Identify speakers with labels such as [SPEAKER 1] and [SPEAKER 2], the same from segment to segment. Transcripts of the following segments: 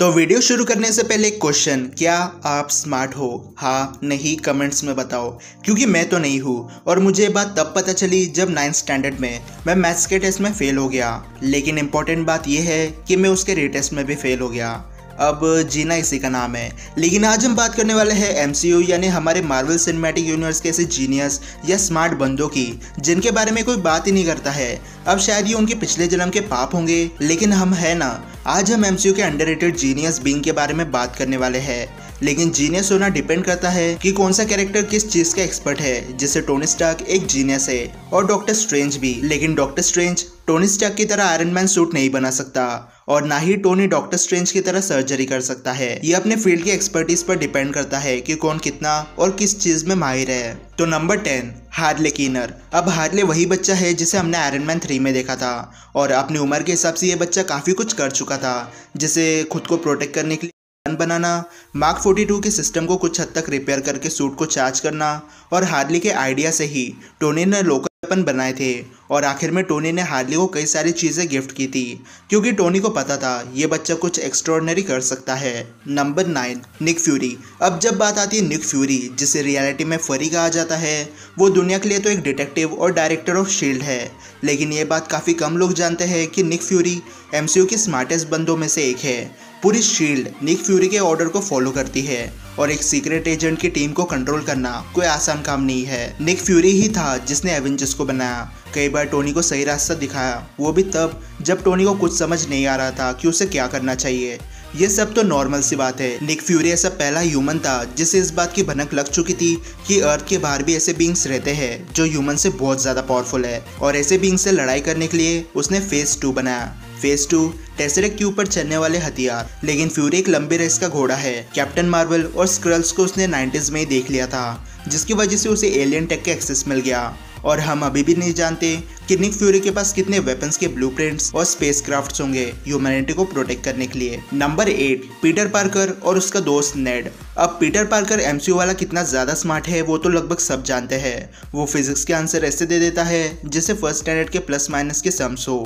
[SPEAKER 1] तो वीडियो शुरू करने से पहले एक क्वेश्चन, क्या आप स्मार्ट हो? हाँ नहीं कमेंट्स में बताओ, क्योंकि मैं तो नहीं हूँ। और मुझे ये बात तब पता चली जब 9th स्टैंडर्ड में मैं मैथ्स के टेस्ट में फेल हो गया। लेकिन इम्पोर्टेंट बात यह है कि मैं उसके रीटेस्ट में भी फेल हो गया। अब जीना इसी का नाम है। लेकिन आज हम बात करने वाले हैं एमसीयू यानी हमारे मार्वल सिनेमैटिक यूनिवर्स के ऐसे जीनियस या स्मार्ट बंदों की जिनके बारे में कोई बात ही नहीं करता है। अब शायद ये उनके पिछले जन्म के पाप होंगे, लेकिन हम है ना, आज हम एमसीयू के अंडररेटेड जीनियस बीइंग के बारे में बात करने वाले हैं। लेकिन जीनियस होना डिपेंड करता है कि कौन सा कैरेक्टर किस चीज का एक्सपर्ट है। जैसे टोनी स्टार्क एक जीनियस है और डॉक्टर स्ट्रेंज भी, लेकिन डॉक्टर स्ट्रेंज टोनी स्टार्क की तरह आयरन मैन सूट नहीं बना सकता और ना ही टोनी डॉक्टर स्ट्रेंज की तरह सर्जरी कर सकता है। ये अपने फील्ड की एक्सपर्टीज पर डिपेंड करता है कि कौन कितना और किस चीज में माहिर है। तो नंबर 10, हार्ले क्विनर। अब हार्ले वही बच्चा है जिसे हमने आयरन मैन 3 में देखा था और अपनी उम्र के हिसाब से ये बच्चा काफी कुछ कर चुका था, जैसे खुद को प्रोटेक्ट करने के लिए गन बनाना, मार्क 42 के सिस्टम को कुछ हद तक रिपेयर करके सूट को चार्ज करना, और हार्ले के आइडिया से ही टोनी ने लोकल वेपन बनाए थे। और आखिर में टोनी ने हार्ले को कई सारी चीजें गिफ्ट की थी, क्योंकि टोनी को पता था ये बच्चा कुछ एक्स्ट्रॉर्डिनरी कर सकता है। Number 9, Nick Fury. अब जब बात आती है निक फ्यूरी, जिसे रियलिटी में फरी कहा जाता है, वो दुनिया के लिए तो एक डिटेक्टिव और डायरेक्टर ऑफ शील्ड है। लेकिन ये बात काफी कम लोग जानते हैं कि निक फ्यूरी एमसीयू के स्मार्टेस्ट बंदों में से एक है। पूरी शील्ड निक फ्यूरी के ऑर्डर को फॉलो करती है और एक सीक्रेट एजेंट की टीम को कंट्रोल करना कोई आसान काम नहीं है। निक फ्यूरी ही था जिसने एवेंजर्स को बनाया, कई बार टोनी को सही रास्ता दिखाया, वो भी तब जब टोनी को कुछ समझ नहीं आ रहा था कि उसे क्या करना चाहिए। ये सब तो नॉर्मल सी बात है। निक फ्यूरी ऐसा पहला ह्यूमन था जिसे इस बात की भनक लग चुकी थी कि अर्थ के बाहर भी ऐसे बींग्स रहते हैं जो ह्यूमन से बहुत ज्यादा पावरफुल है, और ऐसे बींग्स से लड़ाई करने के लिए उसने फेज 2 बनाया। फेज 2 टेसरेक्ट के ऊपर चलने वाले हथियार। लेकिन फ्यूरी एक लंबी रेस का घोड़ा है। कैप्टन मार्वल और स्क्रल्स को उसने 90s में ही देख लिया था, जिसकी वजह से उसे एलियन टेक का एक्सेस मिल गया। और हम अभी भी नहीं जानते कि निक फ्यूरी के पास कितने वेपन्स के ब्लूप्रिंट्स और स्पेसक्राफ्ट्स होंगे ह्यूमैनिटी को प्रोटेक्ट करने के लिए। नंबर 8, पीटर पार्कर और उसका दोस्त नेड। अब पीटर पार्कर एमसीयू वाला कितना ज्यादा स्मार्ट है वो तो लगभग सब जानते हैं। वो फिजिक्स के आंसर ऐसे दे देता है जैसे फर्स्ट स्टैंडर्ड के प्लस माइनस के सम्स हो।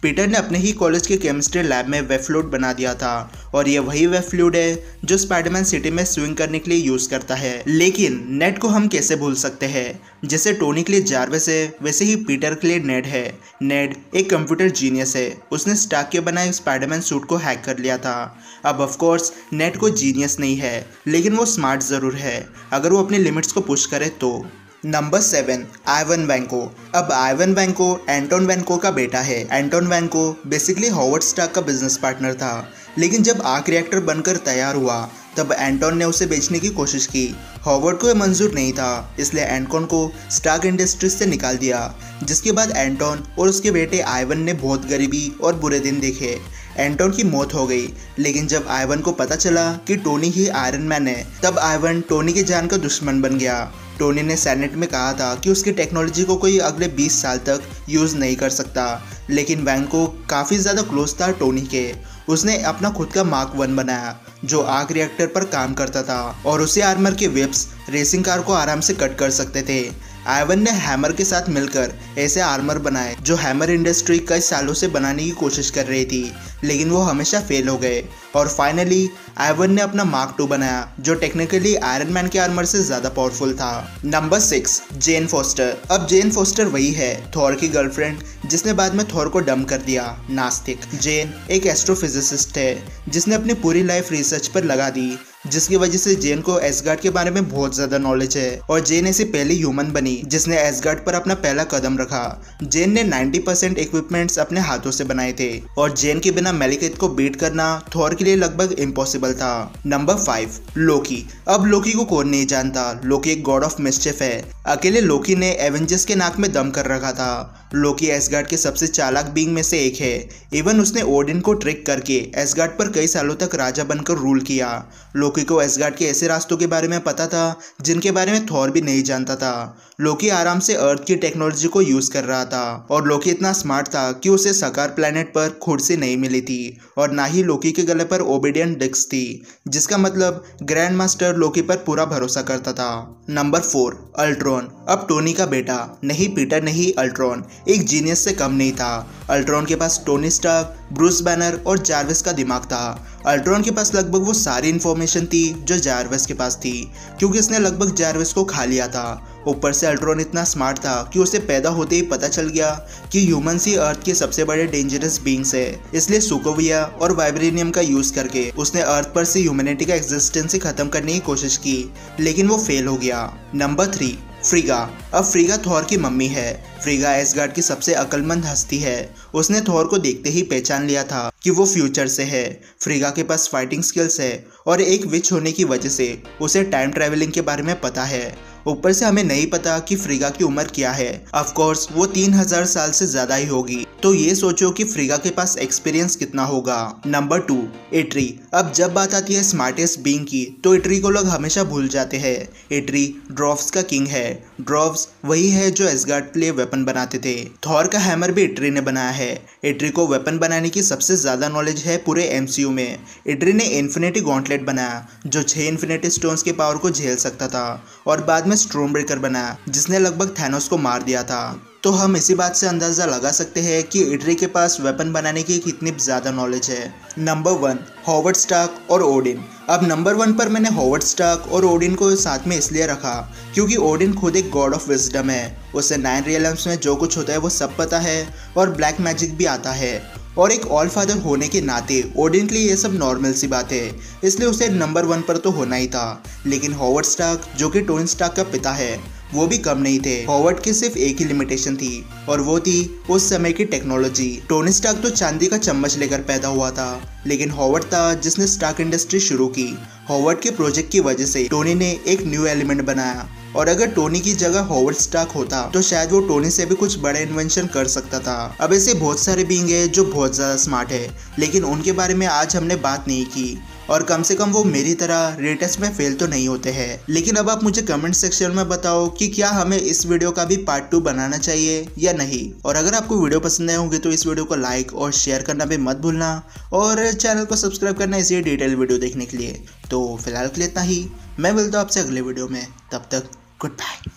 [SPEAKER 1] पीटर ने अपने ही कॉलेज के केमिस्ट्री लैब में वेब फ्लूइड बना दिया था, और ये वही वेब फ्लूइड है जो स्पाइडरमैन सिटी में स्विंग करने के लिए यूज करता है। लेकिन नेड को हम कैसे भूल सकते हैं? जैसे टोनी के लिए जार्विस है, वैसे ही पीटर के लिए नेड है। नेड एक कंप्यूटर जीनियस है, उसने स्टार्क के बनाए स्पाइडरमैन सूट को हैक कर लिया था। अब ऑफ कोर्स नेड कोई जीनियस नहीं है, लेकिन वो स्मार्ट जरूर है अगर वो अपनी लिमिट्स को पुश करे तो। Number 7, Ivan Vanko. अब आइवन वैंको एंटोन वैंको का बेटा है। Anton Vanko basically Howard Stark का बिजनेस पार्टनर था, लेकिन जब आर्क रिएक्टर बनकर तैयार हुआ तब एंटोन ने उसे बेचने की कोशिश की। हॉवर्ड को यह मंजूर नहीं था, इसलिए एंटोन को स्टार्क इंडस्ट्रीज से निकाल दिया, जिसके बाद एंटोन और उसके बेटे आइवन ने बहुत गरीबी और बुरे दिन देखे। एंटोन की मौत हो गई, लेकिन जब आइवन को पता चला कि टोनी ही आयरन मैन है, तब आइवन टोनी की जान का दुश्मन बन गया। टोनी ने सेनेट में कहा था कि उसकी टेक्नोलॉजी को कोई अगले 20 साल तक यूज़ नहीं कर सकता, लेकिन वैंको काफ़ी ज़्यादा क्लोज था टोनी के। उसने अपना खुद का मार्क 1 बनाया जो आर्क रिएक्टर पर काम करता था, और उसे आर्मर के वेब्स रेसिंग कार को आराम से कट कर सकते थे। आइवन ने हैमर के साथ मिलकर ऐसे आर्मर बनाए जो हैमर इंडस्ट्री कई सालों से बनाने की कोशिश कर रही थी, लेकिन वो हमेशा फेल हो गए। और फाइनली आइवन ने अपना मार्क 2 बनाया जो टेक्निकली आयरन मैन के आर्मर से ज्यादा पावरफुल था। Number 6, Jane Foster. अब जेन फोस्टर वही है थॉर की गर्लफ्रेंड जिसने बाद में थॉर को डंप कर दिया। नास्तिक जेन एक एस्ट्रोफिजिसिस्ट है जिसने अपनी पूरी लाइफ रिसर्च पर लगा दी, जिसकी वजह से जेन को एसगार्ड के बारे में बहुत ज्यादा नॉलेज है, और जेन ऐसी पहली ह्यूमन बनी जिसने एसगार्ड पर अपना पहला कदम रखा। जेन ने 90% इक्विपमेंट्स अपने हाथों से बनाए थे, और जेन के बिना मेलिकेथ को बीट करना थॉर के लिए लगभग इम्पॉसिबल था। नंबर 5, लोकी। अब लोकी को कौन नहीं जानता, लोकी एक गॉड ऑफ मिस्चिफ है। अकेले लोकी ने एवेंजर्स के नाक में दम कर रखा था। लोकी एसगार्ड के सबसे चालाक बीइंग में से एक है। इवन उसने ओडिन को ट्रिक करके एसगार्ड पर कई सालों तक राजा बनकर रूल किया। लोकी को एसगार्ड के ऐसे रास्तों के बारे में पता था जिनके बारे में थॉर भी नहीं जानता था। लोकी आराम से अर्थ की टेक्नोलॉजी को यूज कर रहा था, और लोकी इतना स्मार्ट था कि उसे सकार प्लेनेट पर खुर्सी नहीं मिली थी, और ना ही लोकी के गले पर ओबीडियंट डिस्क थी, जिसका मतलब ग्रैंड मास्टर लोकी पर पूरा भरोसा करता था। Number 4, Ultron. अब टोनी का बेटा, नहीं पीटर नहीं अल्ट्रॉन, एक जीनियस से कम नहीं था। अल्ट्रॉन के पास टोनी स्टार्क, ब्रूस बैनर और जार्विस का दिमाग था। अल्ट्रॉन के पास लगभग वो सारी इन्फॉर्मेशन थी जो जार्विस के पास थी, क्योंकि उसने लगभग जार्विस को खा लिया था। ऊपर से अल्ट्रॉन इतना स्मार्ट था कि उसे पैदा होते ही पता चल गया कि ह्यूमंस ही अर्थ के सबसे बड़े डेंजरस बीइंग्स है। इसलिए सोकोविया और वाइब्रेनियम का यूज करके उसने अर्थ पर से ह्यूमैनिटी का एग्जिस्टेंस ही खत्म करने की कोशिश की, लेकिन वो फेल हो गया। Number 3, Frigga. अब फ्रीगा थॉर की मम्मी है। फ्रीगा एसगार्ड की सबसे अक्लमंद हस्ती है। उसने थॉर को देखते ही पहचान लिया था कि वो फ्यूचर से है। फ्रीगा के पास फाइटिंग स्किल्स है और एक विच होने की वजह से उसे टाइम ट्रैवलिंग के बारे में पता है। ऊपर से हमें नहीं पता कि फ्रीगा की उम्र क्या है। ऑफ कोर्स वो 3000 साल से ज्यादा ही होगी, तो ये सोचो कि फ्रीगा के पास एक्सपीरियंस कितना होगा। नंबर 2, इट्री। अब जब बात आती है स्मार्टेस्ट बीइंग की, तो इट्री को लोग हमेशा भूल जाते हैं। इट्री ड्रॉफ्स का किंग है। ड्रॉफ्स वही है जो एसगार्ड के लिए वेपन बनाते थे। थॉर का हैमर भी इट्री ने बनाया है। इट्री को वेपन बनाने की सबसे ज्यादा नॉलेज है पूरे एमसीयू में। इट्री ने इन्फिनिटी गॉन्टलेट बनाया जो 6 इन्फिनिटी स्टोन्स के पावर को झेल सकता था, और बाद में स्टॉर्म ब्रेकर बनाया जिसने लगभग थैनोस को मार दिया था। तो हम इसी बात से अंदाजा लगा सकते हैं कि इट्री के पास वेपन बनाने की कितनी ज्यादा नॉलेज है। नंबर 1, हॉवर्ड स्टार्क और ओडिन। अब नंबर 1 पर मैंने हॉवर्ड स्टार्क और ओडिन को साथ में इसलिए रखा क्योंकि ओडिन खुद एक गॉड ऑफ विजडम है। उसे 9 रियल्म्स में जो कुछ होता है वो सब पता है और ब्लैक मैजिक भी आता है, और एक ऑल फादर होने के नाते ओडिन के लिए ये सब नॉर्मल सी बात है, इसलिए उसे नंबर 1 पर तो होना ही था। लेकिन हॉवर्ड स्टार्क जो कि टोनी स्टार्क का पिता है, वो भी कम नहीं थे। हॉवर्ड की सिर्फ एक ही लिमिटेशन थी, और वो थी उस समय की टेक्नोलॉजी। टोनी स्टार्क तो चांदी का चम्मच लेकर पैदा हुआ था, लेकिन हॉवर्ड था जिसने स्टार्क इंडस्ट्री शुरू की। हॉवर्ड के प्रोजेक्ट की वजह से टोनी ने एक न्यू एलिमेंट बनाया, और अगर टोनी की जगह हॉवर्ड स्टार्क होता तो शायद वो टोनी से भी कुछ बड़ा इन्वेंशन कर सकता था। अब ऐसे बहुत सारे बीइंग है जो बहुत ज़्यादा स्मार्ट है, लेकिन उनके बारे में आज हमने बात नहीं की, और कम से कम वो मेरी तरह रेटेस्ट में फेल तो नहीं होते हैं। लेकिन अब आप मुझे कमेंट सेक्शन में बताओ कि क्या हमें इस वीडियो का भी पार्ट 2 बनाना चाहिए या नहीं। और अगर आपको वीडियो पसंद आए होंगे तो इस वीडियो को लाइक और शेयर करना भी मत भूलना, और चैनल को सब्सक्राइब करना इसी डिटेल वीडियो देखने के लिए। तो फिलहाल के लिए इतना ही। मैं मिलता हूँ आपसे अगले वीडियो में, तब तक गुड बाय।